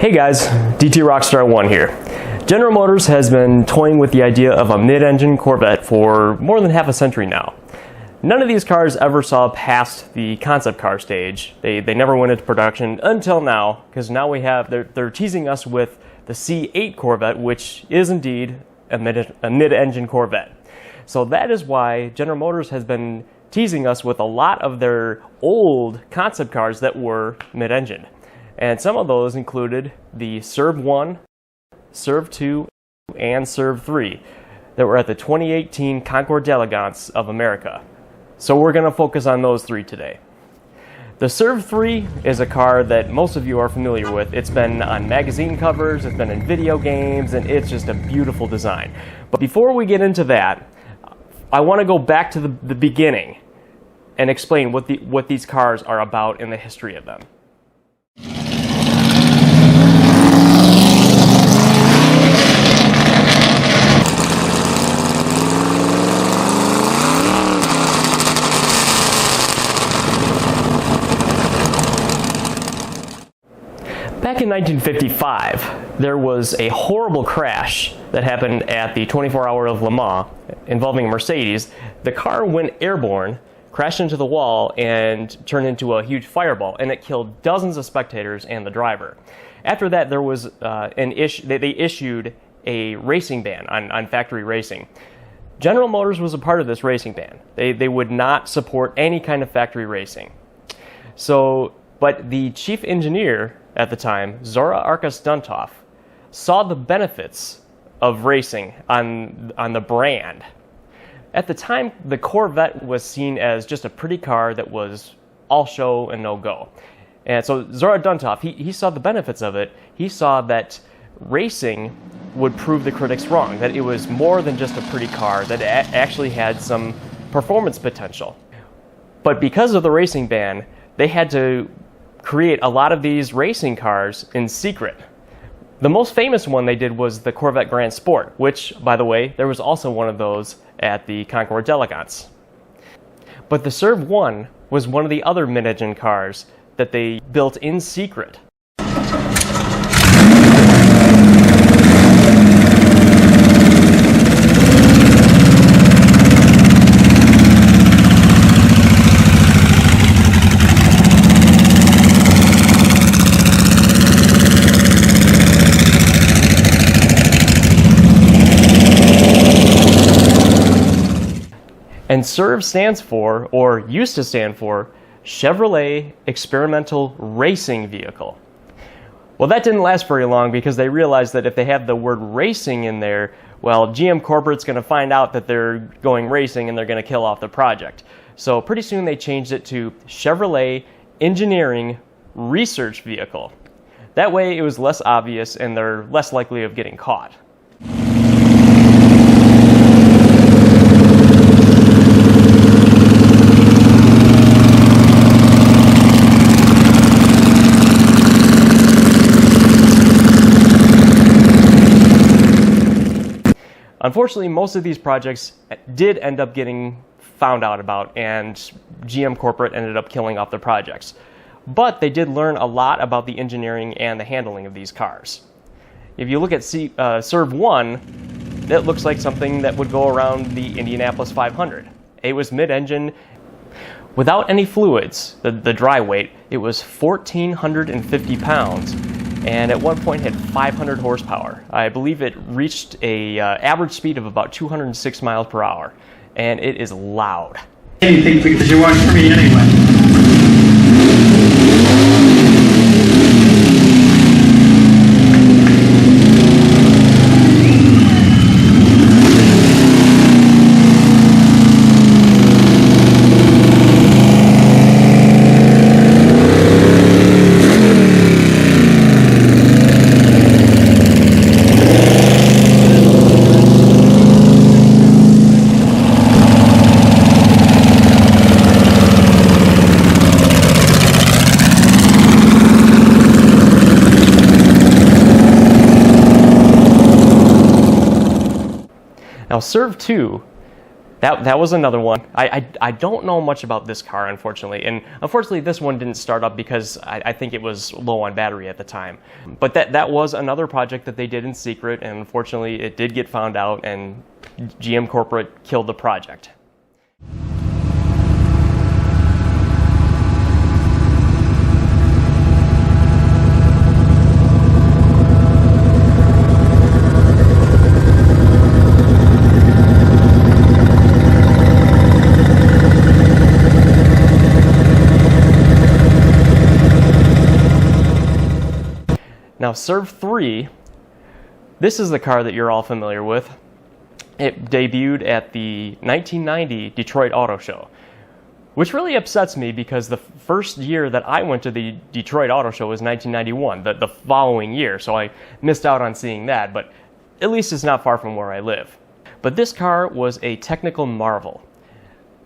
Hey guys, DT Rockstar 1 here. General Motors has been toying with the idea of a mid-engine Corvette for more than half a century now. None of these cars ever saw past the concept car stage. They never went into production until now, because now they're teasing us with the C8 Corvette, which is indeed a mid-engine Corvette. So that is why General Motors has been teasing us with a lot of their old concept cars that were mid-engine. And some of those included the CERV 1, CERV 2, and CERV 3 that were at the 2018 Concours d'Elegance of America. So we're going to focus on those three today. The CERV 3 is a car that most of you are familiar with. It's been on magazine covers, it's been in video games, and it's just a beautiful design. But before we get into that, I want to go back to the beginning and explain what these cars are about and the history of them. Back in 1955, there was a horrible crash that happened at the 24 Hour of Le Mans involving a Mercedes. The car went airborne, crashed into the wall, and turned into a huge fireball, and it killed dozens of spectators and the driver. After that, there was they issued a racing ban on factory racing. General Motors was a part of this racing ban. They would not support any kind of factory racing. But the chief engineer at the time, Zora Arkus-Duntov, saw the benefits of racing on the brand. At the time, the Corvette was seen as just a pretty car that was all show and no go. And so Zora Duntov, he saw the benefits of it. He saw that racing would prove the critics wrong, that it was more than just a pretty car, that it actually had some performance potential. But because of the racing ban, they had to create a lot of these racing cars in secret. The most famous one they did was the Corvette Grand Sport, which, by the way, there was also one of those at the Concours d'Elegance. But the CERV 1 was one of the other mid-engine cars that they built in secret. And CERV stands for, or used to stand for, Chevrolet Experimental Racing Vehicle. Well, that didn't last very long because they realized that if they have the word racing in there, well, GM Corporate's going to find out that they're going racing and they're going to kill off the project. So pretty soon they changed it to Chevrolet Engineering Research Vehicle. That way it was less obvious and they're less likely of getting caught. Unfortunately, most of these projects did end up getting found out about, and GM Corporate ended up killing off the projects. But they did learn a lot about the engineering and the handling of these cars. If you look at CERV 1, it looks like something that would go around the Indianapolis 500. It was mid-engine. Without any fluids, the dry weight, it was 1,450 pounds. And at one point had 500 horsepower. I believe it reached a average speed of about 206 miles per hour, and it is loud. Anything because you work for me anyway. Now CERV 2 That was another one. I don't know much about this car, unfortunately. And unfortunately, this one didn't start up because I think it was low on battery at the time. But that was another project that they did in secret, and unfortunately, it did get found out, and GM Corporate killed the project. Now, CERV 3, this is the car that you're all familiar with. It debuted at the 1990 Detroit Auto Show, which really upsets me because the first year that I went to the Detroit Auto Show was 1991, the following year, so I missed out on seeing that, but at least it's not far from where I live. But this car was a technical marvel.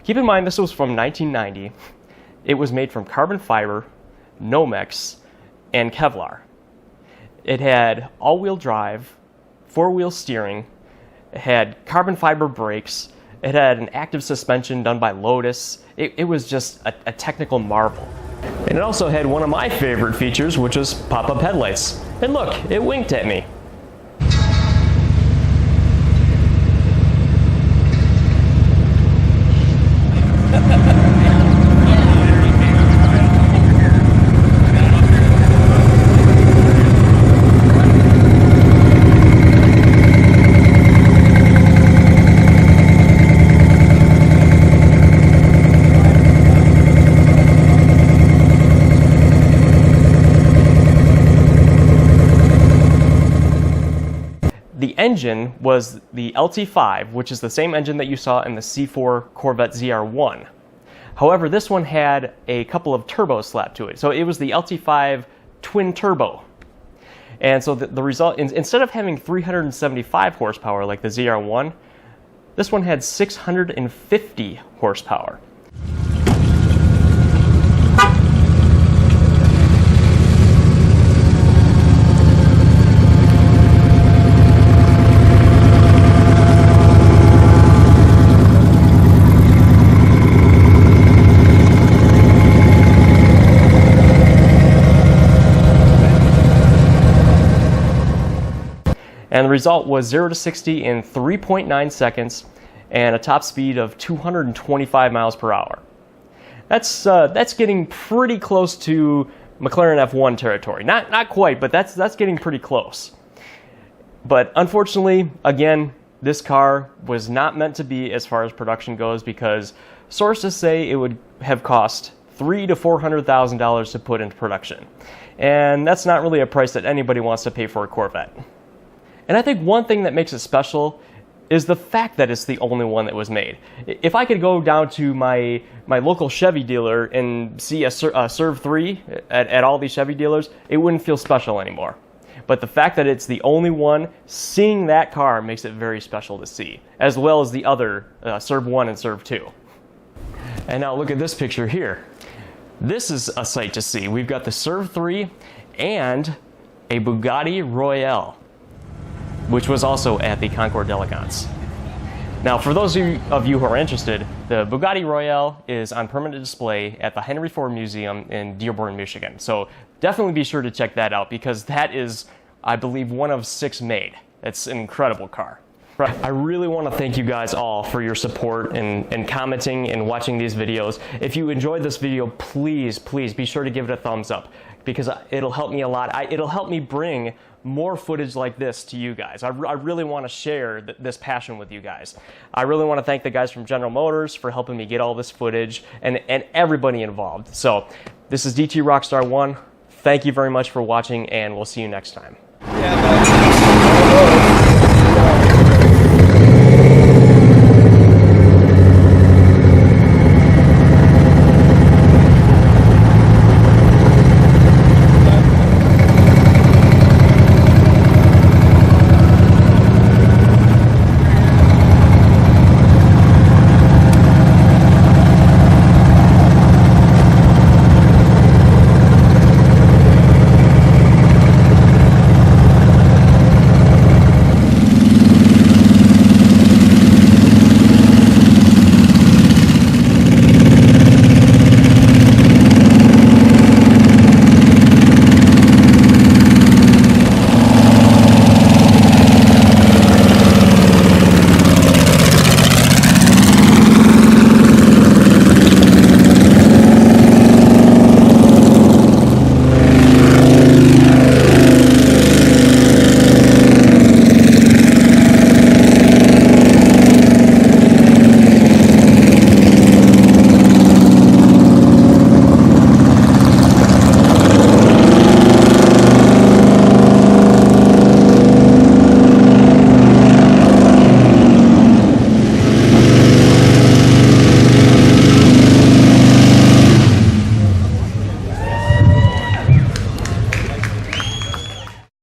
Keep in mind, this was from 1990. It was made from carbon fiber, Nomex, and Kevlar. It had all-wheel drive, four-wheel steering, it had carbon fiber brakes, it had an active suspension done by Lotus. It was just a technical marvel. And it also had one of my favorite features, which was pop-up headlights. And look, it winked at me. The engine was the LT5, which is the same engine that you saw in the C4 Corvette ZR1. However, this one had a couple of turbos slapped to it. So it was the LT5 twin turbo. And so the result, instead of having 375 horsepower like the ZR1, this one had 650 horsepower. And the result was 0 to 60 in 3.9 seconds and a top speed of 225 miles per hour. That's getting pretty close to McLaren F1 territory. Not quite, but that's getting pretty close. But unfortunately, again, this car was not meant to be as far as production goes because sources say it would have cost $300,000 to $400,000 to put into production. And that's not really a price that anybody wants to pay for a Corvette. And I think one thing that makes it special is the fact that it's the only one that was made. If I could go down to my local Chevy dealer and see a CERV 3 at all these Chevy dealers, it wouldn't feel special anymore. But the fact that it's the only one, seeing that car makes it very special to see, as well as the other CERV 1 and CERV 2. And now look at this picture here. This is a sight to see. We've got the CERV 3 and a Bugatti Royale, which was also at the Concours d'Elegance. Now, for those of you who are interested, the Bugatti Royale is on permanent display at the Henry Ford Museum in Dearborn, Michigan. So definitely be sure to check that out because that is, I believe, one of 6 made. It's an incredible car. I really want to thank you guys all for your support and commenting and watching these videos. If you enjoyed this video, please be sure to give it a thumbs up because it'll help me a lot. It'll help me bring more footage like this to you guys. I really want to share this passion with you guys. I really want to thank the guys from General Motors for helping me get all this footage and everybody involved. So this is DT Rockstar 1. Thank you very much for watching and we'll see you next time.